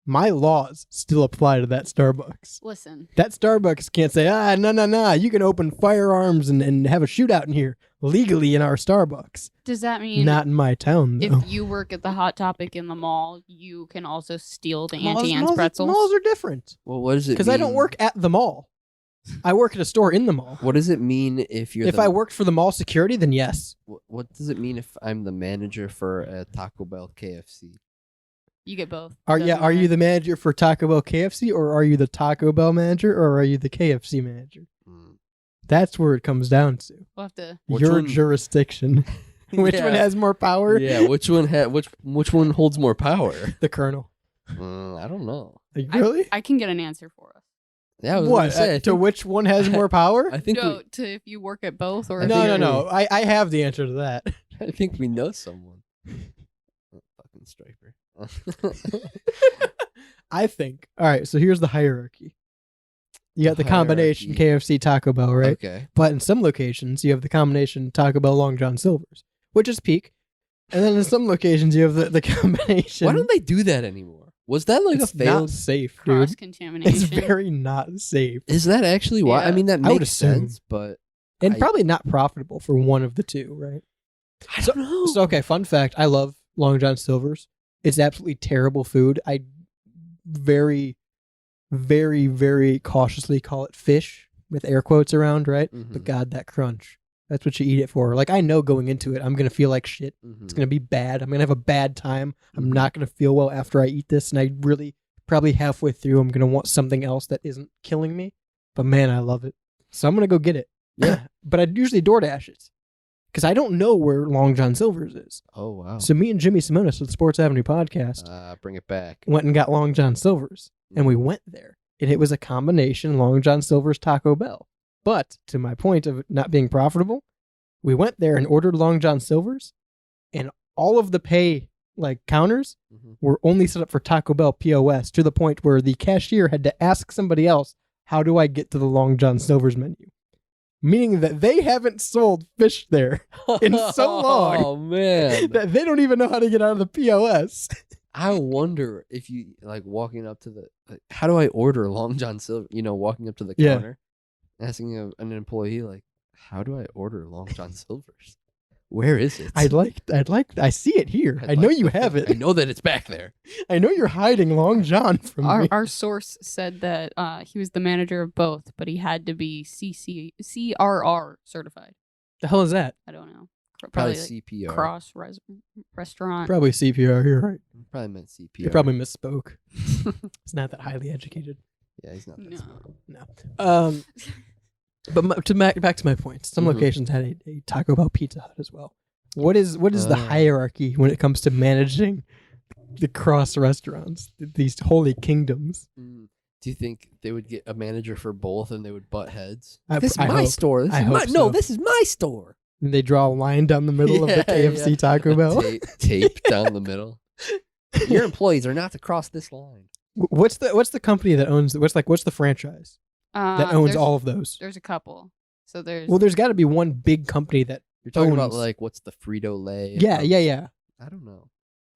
My laws still apply to that Starbucks. Listen. That Starbucks can't say, no, you can open firearms and have a shootout in here legally in our Starbucks. Does that mean... Not in my town, though. If you work at the Hot Topic in the mall, you can also steal the Auntie Anne's pretzels? Malls are different. Well, what does it mean? Because I don't work at the mall. I work at a store in the mall. What does it mean if you're... If I worked for the mall security, then yes. What does it mean if I'm the manager for a Taco Bell KFC? You get both. Are you the manager for Taco Bell KFC, or are you the Taco Bell manager, or are you the KFC manager? That's where it comes down to. We'll have to... Your jurisdiction. Which one has more power? Yeah, which one which one holds more power? The Colonel. I don't know. Really? I can get an answer for us. Yeah, I was gonna say, to which one has more power? I think to if you work at both or... No. I have the answer to that. I think we know someone. Fucking Striper. I think. All right, so here's the hierarchy. You got the combination KFC Taco Bell, right? Okay. But in some locations, you have the combination Taco Bell Long John Silver's, which is peak. And then in some locations, you have the combination. Why don't they do that anymore? Was that like it's a failed... not safe, dude. Cross-contamination. It's very not safe. Is that actually why? Yeah. I mean, that I would makes assume. sense, but... And probably not profitable for one of the two, right? I don't know. So, okay, fun fact. I love Long John Silver's. It's absolutely terrible food. I very, very, very cautiously call it fish with air quotes around, right? But God, that crunch. That's what you eat it for. Like, I know going into it, I'm going to feel like shit. It's going to be bad. I'm going to have a bad time. I'm not going to feel well after I eat this. And I really, probably halfway through, I'm going to want something else that isn't killing me. But man, I love it. So I'm going to go get it. Yeah. But I'd usually DoorDash it. Because I don't know where Long John Silver's is. Oh, wow. So me and Jimmy Simonis of the Sports Avenue podcast bring it back. went and got Long John Silver's. And we went there. And it was a combination Long John Silver's Taco Bell. But to my point of it not being profitable, we went there and ordered Long John Silver's. And all of the pay like counters Mm-hmm. were only set up for Taco Bell POS to the point where the cashier had to ask somebody else, how do I get to the Long John Silver's menu? Meaning that they haven't sold fish there in so long Oh man. that they don't even know how to get out of the POS. I wonder if you like walking up to the how do I order Long John Silver? You know, walking up to the Yeah. counter, asking an employee like, how do I order Long John Silver's? Where is it? I see it here. I'd I know like you to- have it. I know that it's back there. I know you're hiding Long John from me. Our source said that he was the manager of both, but he had to be CRR certified. The hell is that? I don't know. Probably like CPR. cross restaurant. Probably CPR. You're right. Probably meant CPR. You probably misspoke. It's not that highly educated. Yeah, he's not that No. smart. But back to my point. Some Mhm. locations had a Taco Bell Pizza Hut as well. What is the hierarchy when it comes to managing the cross restaurants, these holy kingdoms? Do you think they would get a manager for both and they would butt heads? I This is hope. my store. This I is my hope no. so. This is my store. And they draw a line down the middle of the KFC Taco Bell. Tape down the middle. Your employees are not to cross this line. What's the company that owns? What's the franchise that owns There's- all of those? There's a couple. So there's Well, there's got to be one big company that You're talking about owns- like what's the Frito Lay? Yeah. I don't know.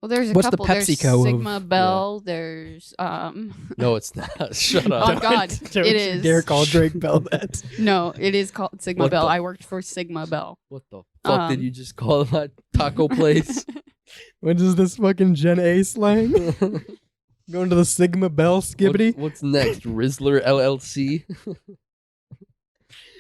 well there's a what's the couple. There's PepsiCo of- Sigma Bell. There's No, it's not. Shut up. Oh God, Don't it you is. dare call Drake Bell that. No, it is called Sigma What Bell. the- I worked for Sigma Bell. What the fuck did Um, you just call that taco place? What is this fucking Gen A slang? Going to the Sigma Bell skibbity? What's next? Rizzler LLC.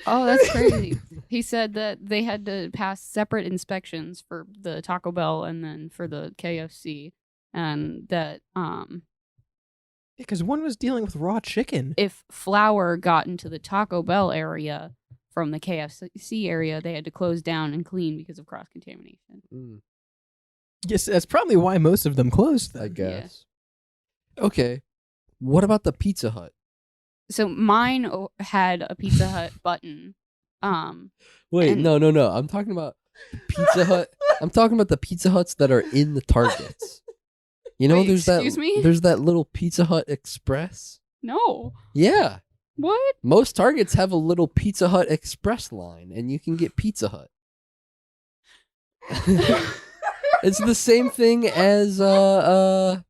Oh, that's crazy. He said that they had to pass separate inspections for the Taco Bell and then for the KFC, and that Because one was dealing with raw chicken. if flour got into the Taco Bell area from the KFC area, they had to close down and clean because of cross contamination. Yes, that's probably why most of them closed then. I guess. Okay. What about the Pizza Hut? So mine had a Pizza Hut button. Wait, And- no. I'm talking about Pizza Hut. I'm talking about the Pizza Huts that are in the Targets. You know, Wait, there's that. excuse me? There's that little Pizza Hut Express. No. Yeah, What? most Targets have a little Pizza Hut Express line, and you can get Pizza Hut. It's the same thing as I'm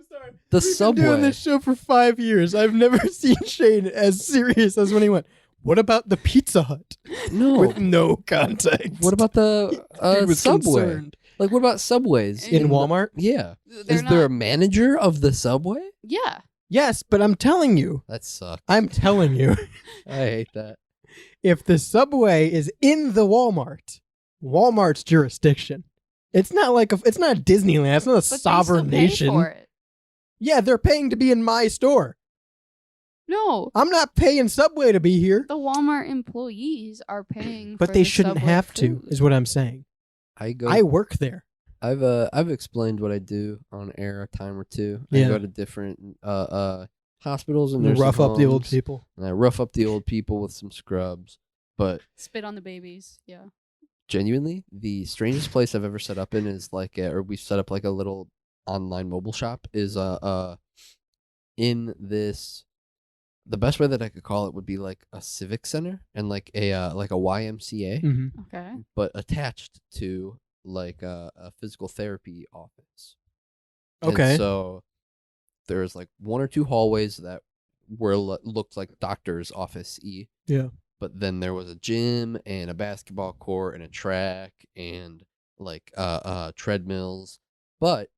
sorry. the We've Subway. been doing this show for 5 years. I've never seen Shane as serious as when he went, what about the Pizza Hut? No. With no context. What about the He was Subway? concerned. Like, what about Subways In Walmart? Yeah. They're Is there a not- manager of the Subway? Yeah. Yes, but I'm telling you. That sucks. I'm telling you. I hate that. If the Subway is in the Walmart's jurisdiction. It's not like it's not Disneyland. It's not a But they sovereign still pay nation. for it. Yeah, they're paying to be in my store. No. I'm not paying Subway to be here. The Walmart employees are paying But for they the shouldn't Subway have to, food. is what I'm saying. I work there. I've explained what I do on air a time or two. I Yeah. go to different hospitals and You nursing rough up the old homes, people. and I rough up the old people with some scrubs. But Spit on the babies. Yeah. genuinely, the strangest place I've ever set up in is or we set up like a little online mobile shop is in this. The best way that I could call it would be like a civic center and like a YMCA, Mm-hmm. Okay. but attached to like a physical therapy office. And Okay. so there's like one or two hallways that looked like doctor's office Yeah. but then there was a gym and a basketball court and a track and like treadmills. But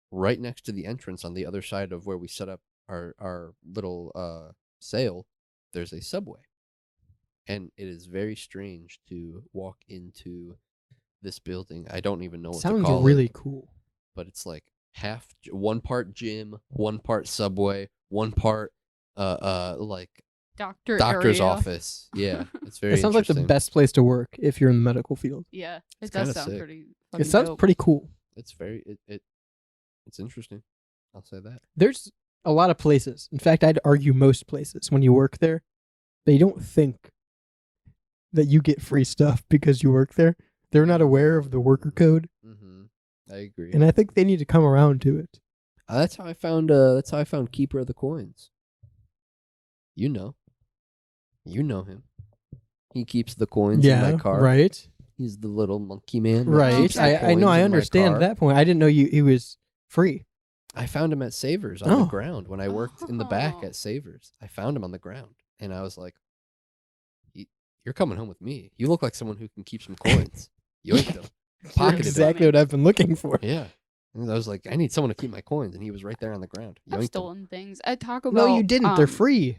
right next to the entrance on the other side of where we set up our little sale, there's a Subway. And it is very strange to walk into this building. I don't even know what to Sounds call really it, cool. but it's like one part gym, one part Subway, one part like Doctor's doctor's area. office. Yeah, it's very. It sounds like the interesting. best place to work if you're in the medical field. Yeah. It It's does kinda sound sick. pretty. It sounds dope. pretty cool. It's very it's interesting. I'll say that. There's a lot of places. In fact, I'd argue most places when you work there, they don't think that you get free stuff because you work there. They're not aware of the worker code. Mm-hmm. I agree. And I think they need to come around to it. That's how I found. That's how I found Keeper of the Coins. You know him. He keeps the coins in my car. Right. He's the little monkey man. that Right. keeps the I know. coins I in my understand car. that point. I didn't know he was free. I found him at Savers on the Oh. ground when I worked in the back Oh. at Savers. I found him on the ground, and I was like, "You're coming home with me. You look like someone who can keep some coins. Yoinked them, pocketed Exactly what I've been looking for. them. Yeah." And I was like, "I need someone to keep my coins," and he was right there on the ground. I've Yoinked them. stolen things at Taco No, Bell. you didn't. They're free.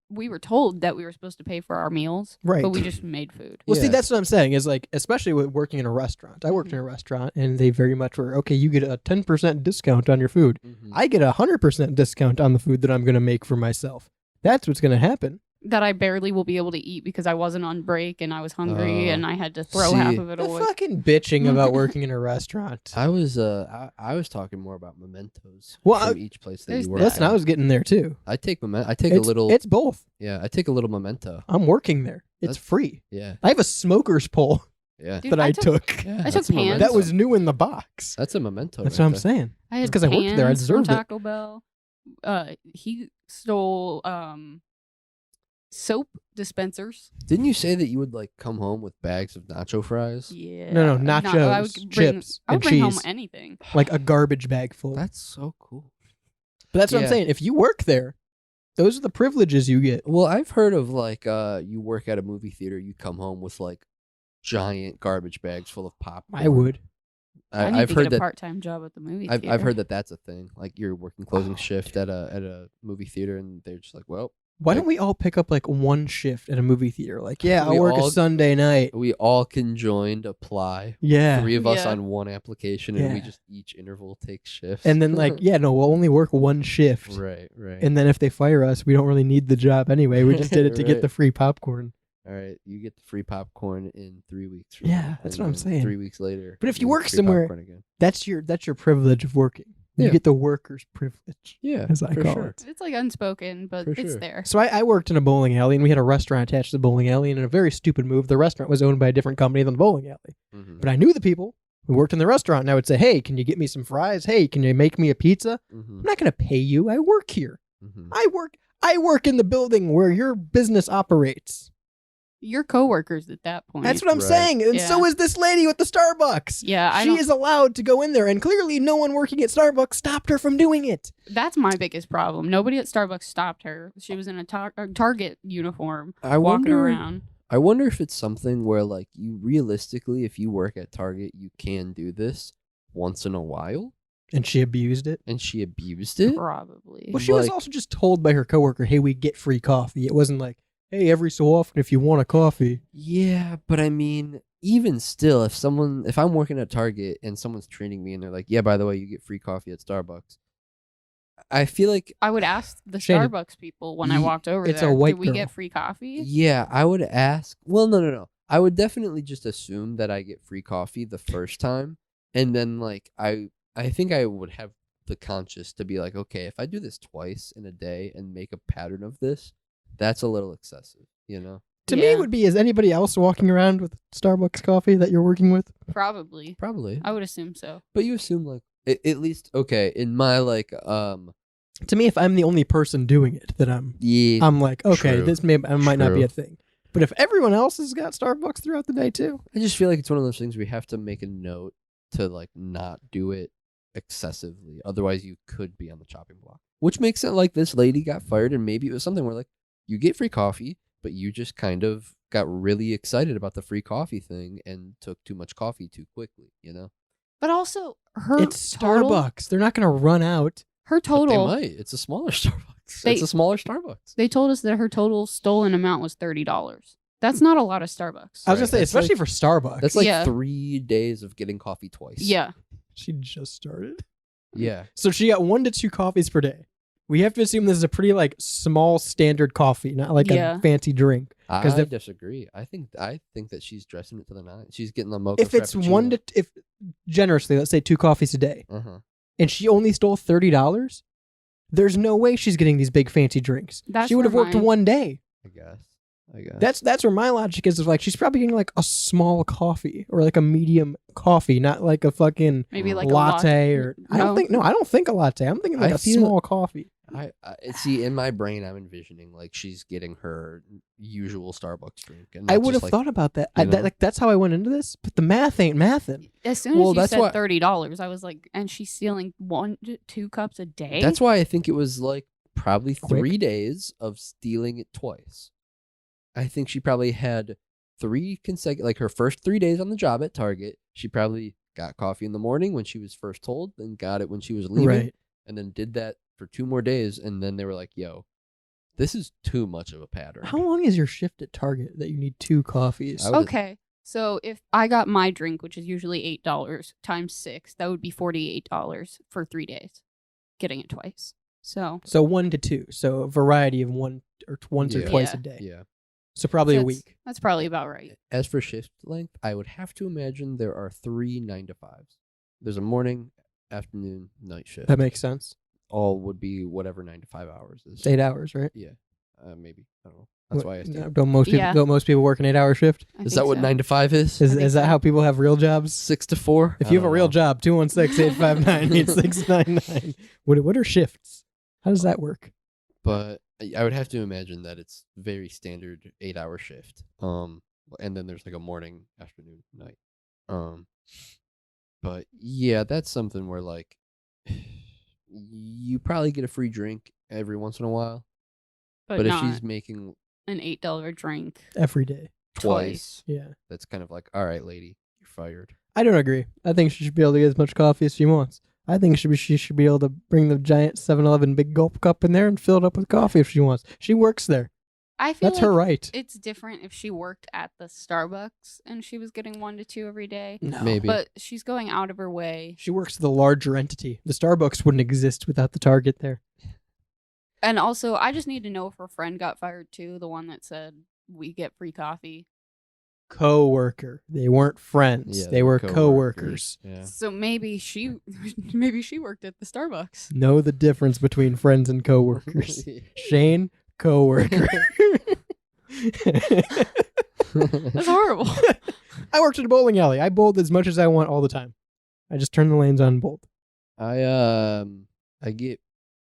We were told that we were supposed to pay for our meals, Right. but we just made food. Well, see, Yeah. that's what I'm saying is like, especially with working in a restaurant. I worked in a restaurant, and they very much were okay. You get a 10% discount on your food. Mhm. I get a 100% discount on the food that I'm going to make for myself. That's what's going to happen. That I barely will be able to eat because I wasn't on break and I was hungry Oh. and I had to throw See, half of it The away. fucking bitching about working in a restaurant. I was talking more about mementos Well, from each place that there's you work. Listen, at. I was getting there too. I take a little. It's both. Yeah, I take a little memento. I'm working there. It's That's- free. Yeah, I have a smoker's pole yeah. Dude, that I I took. Yeah, I that's took a pans. memento. That was new in the box. That's a memento. That's right what I'm there. saying. I had It's 'cause I worked there. I pans from deserved it. Taco Bell. He stole soap dispensers. Didn't you say that you would like come home with bags of nacho fries? Yeah. No, I nachos, would bring, chips, I would and bring home cheese. anything. Like a garbage bag full. That's so cool. But that's what I'm Yeah. saying. If you work there, those are the privileges you get. Well, I've heard of like you work at a movie theater, you come home with like giant garbage bags full of popcorn. I would. I need I've to heard get a that. part-time job at the movie I've theater. heard that that's a thing. Like you're working closing shift at a movie theater, and they're just like, well, Why like, don't we all pick up like one shift at a movie theater? Like, yeah, We I'll work all- a Sunday night. we all conjoined, apply. Yeah. 3 of us Yeah. on one application, and we Yeah. just each interval takes shifts. And then like, yeah, no, we'll only work one shift. right. And then if they fire us, we don't really need the job anyway. We just did it to get Right. the free popcorn. All right, you get the free popcorn in 3 weeks. From Yeah, now, that's and what I'm then saying. 3 weeks later. But if you get work free somewhere- popcorn again. That's your privilege of working. You Yeah. get the worker's privilege, Yeah, as I for call sure. it. It's like unspoken, but For it's sure. there. So I worked in a bowling alley, and we had a restaurant attached to the bowling alley. And in a very stupid move, the restaurant was owned by a different company than the bowling alley. Mhm. But I knew the people who worked in the restaurant, and I would say, "Hey, can you get me some fries? Hey, can you make me a pizza? Mhm. I'm not going to pay you. I work here. Mhm. I work in the building where your business operates." Your coworkers at that point. That's what I'm Right. saying. And Yeah. so is this lady with the Starbucks. Yeah, She is allowed to go in there, and clearly no one working at Starbucks stopped her from doing it. That's my biggest problem. Nobody at Starbucks stopped her. She was in a Target uniform I walking wonder. around. I wonder if it's something where like you realistically, if you work at Target, you can do this once in a while, And she abused it. and she abused it. Probably. Well, she was Like- also just told by her coworker, "Hey, we get free coffee." It wasn't like, "Hey, every so often if you want a coffee." Yeah, but I mean, even still, if I'm working at Target and someone's treating me and they're like, "Yeah, by the way, you get free coffee at Starbucks," I feel like, I would ask the Shannon, Starbucks people when I walked over it's a there, white did we girl. get free coffee? yeah, I would ask. Well, no. I would definitely just assume that I get free coffee the first time, and then like I think I would have the conscience to be like, okay, if I do this twice in a day and make a pattern of this, that's a little excessive, you know? To me, it Yeah. would be, is anybody else walking around with Starbucks coffee that you're working with? Probably. Probably. I would assume so. But you assume like at least okay in my like To me, if I'm the only person doing it, then yeah I'm like, okay, True. this might not be True. a thing. But if everyone else has got Starbucks throughout the day too, I just feel like it's one of those things we have to make a note to like not do it excessively. Otherwise, you could be on the chopping block. Which makes it like this lady got fired, and maybe it was something where like you get free coffee, but you just kind of got really excited about the free coffee thing and took too much coffee too quickly. You know, But also, her it's total, Starbucks. They're not going to run out. her But total, they might. It's a smaller Starbucks. They- It's a smaller Starbucks. they told us that her total stolen amount was $30. That's not a lot of Starbucks. I was going to say, That's especially like- for Starbucks. That's like Yeah. 3 days of getting coffee twice. Yeah. She just started. Yeah. So she got 1 to 2 coffees per day. We have to assume this is a pretty like small standard coffee, not like Yeah. a fancy drink. I 'Cause the- disagree. I think that she's dressing it to the nines. She's getting the mocha. If it's if generously, let's say 2 coffees a day, Uh-huh. and she only stole $30, there's no way she's getting these big fancy drinks. That's she would have where worked mine- 1 day. I guess. I guess. That's where my logic is like she's probably getting like a small coffee or like a medium coffee, not like a fucking Maybe like latte a or I don't think a latte. I'm thinking like a small coffee. I see in my brain I'm envisioning like she's getting her usual Starbucks drink. And I would have thought about that. That's how I went into this, but the math ain't mathin'. As soon as you said $30, I was like, and she's stealing 1-2 cups a day? That's why I think it was like probably Quick. 3 days of stealing it twice. I think she probably had 3 consecutive, like her first 3 days on the job at Target, she probably got coffee in the morning when she was first told, then got it when she was leaving, Right. and then did that for 2 more days, and then they were like, yo, this is too much of a pattern. How long is your shift at Target that you need 2 coffees? Okay. So if I got my drink, which is usually $8 times 6, that would be $48 for 3 days, getting it twice. So 1 to 2. So a variety of once or twice a day. Yeah. So probably a week. That's probably about right. As for shift length, I would have to imagine there are 3 9-to-5s. There's a morning, afternoon, night shift. That makes sense. All would be whatever 9 to 5 hours is. It's 8 hours, right? Yeah, maybe. I don't know. That's why I said. Don't most people work an 8-hour shift? Is that what 9 to 5 is? Is that how people have real jobs? 6 to 4. If you have a real job, 216-859-8699. What are shifts? How does that work? But I would have to imagine that it's very standard 8-hour shift. And then there's like a morning, afternoon, night. But yeah, that's something where like you probably get a free drink every once in a while. But if she's making an $8 drink every day twice, yeah, that's kind of like, all right, lady, you're fired. I don't agree. I think she should be able to get as much coffee as she wants. I think she should be able to bring the giant 7-Eleven big gulp cup in there and fill it up with coffee if she wants. She works there. I feel that's like her right. It's different if she worked at the Starbucks and she was getting 1 to 2 every day. No. Maybe. But she's going out of her way. She works for the larger entity. The Starbucks wouldn't exist without the Target there. And also, I just need to know if her friend got fired too, the one that said we get free coffee. Co-worker. They weren't friends. Yeah, they were co-workers. co-workers. Yeah. So maybe she worked at the Starbucks. Know the difference between friends and co-workers. Shane, co-worker. That's horrible. I worked at a bowling alley. I bowled as much as I want all the time. I just turn the lanes on and bowled. I get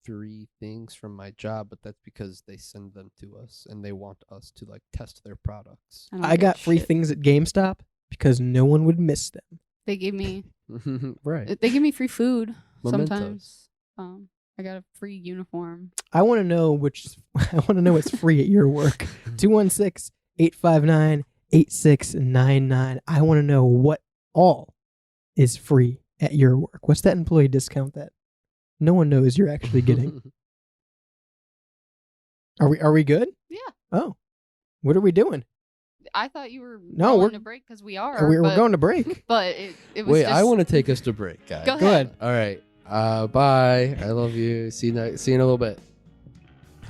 3 things from my job, but that's because they send them to us and they want us to like test their products. I got free things at GameStop because no one would miss them. They give me right. They give me free food Mementos. sometimes. I got a free uniform. I want to know what's free at your work. 216-859-8699. I want to know what all is free at your work. What's that employee discount that no one knows you're actually getting? Are we good? Yeah. Oh. What are we doing? I thought you were we're going to break because we are. We're going to break. But it was Wait, just... I want to take us to break, guys. Go ahead. All right. Bye. I love you. See you in a little bit.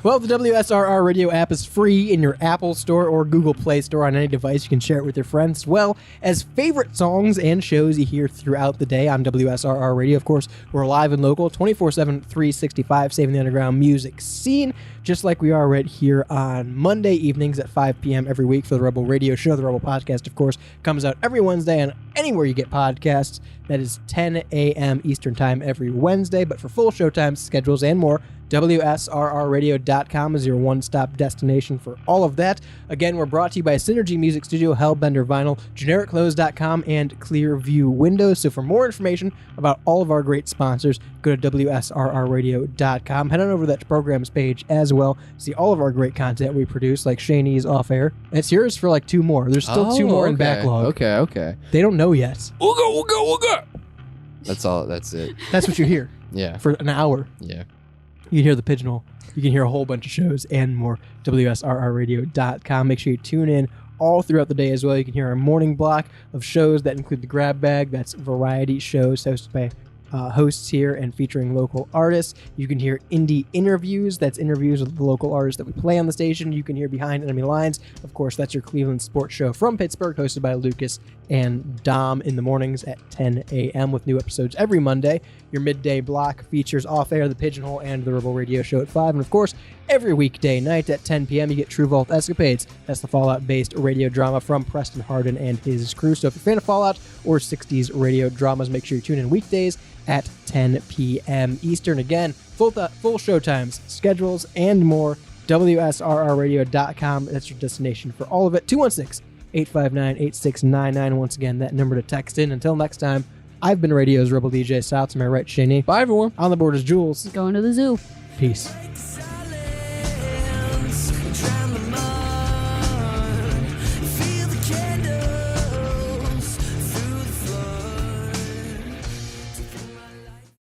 Well, the WSRR radio app is free in your Apple Store or Google Play Store on any device. You can share it with your friends, as well as favorite songs and shows you hear throughout the day on WSRR radio. Of course, we're live and local, 24/7, 365, saving the underground music scene, just like we are right here on Monday evenings at 5 p.m. every week for the Rebel Radio Show. The Rebel Podcast, of course, comes out every Wednesday and anywhere you get podcasts. That is 10 a.m. Eastern Time every Wednesday. But for full showtime schedules and more, WSRRradio.com is your one-stop destination for all of that. Again, we're brought to you by Synergy Music Studio, Hellbender Vinyl, GenericClothes.com, and Clearview Windows. So for more information about all of our great sponsors, go to WSRRradio.com. Head on over to that programs page as well. See all of our great content we produce, like Shaney's Off Air. It's yours for like 2 more. There's still 2 more in backlog. Okay. They don't know yet. Ooga. That's all. That's it. That's what you hear. Yeah. For an hour. Yeah. You can hear the Pigeonhole. You can hear a whole bunch of shows and more. WSRRradio.com. Make sure you tune in all throughout the day as well. You can hear our morning block of shows that include the Grab Bag. That's variety shows hosted by hosts here and featuring local artists. You can hear indie interviews. That's interviews with the local artists that we play on the station. You can hear Behind Enemy Lines. Of course, that's your Cleveland sports show from Pittsburgh, hosted by Lucas and Dom in the mornings at 10 a.m. with new episodes every Monday. Your midday block features Off Air, The Pigeonhole, and The Rebel Radio Show at 5. And of course, Every weekday night at 10 p.m., you get True Vault Escapades. That's the Fallout-based radio drama from Preston Harden and his crew. So if you're a fan of Fallout or 60s radio dramas, make sure you tune in weekdays at 10 p.m. Eastern. Again, full show times, schedules, and more. WSRRradio.com. That's your destination for all of it. 216-859-8699. Once again, that number to text in. Until next time, I've been Radio's Rebel DJ South. To my right, Shani. Bye, everyone. On the board is Jules. Going to the zoo. Peace.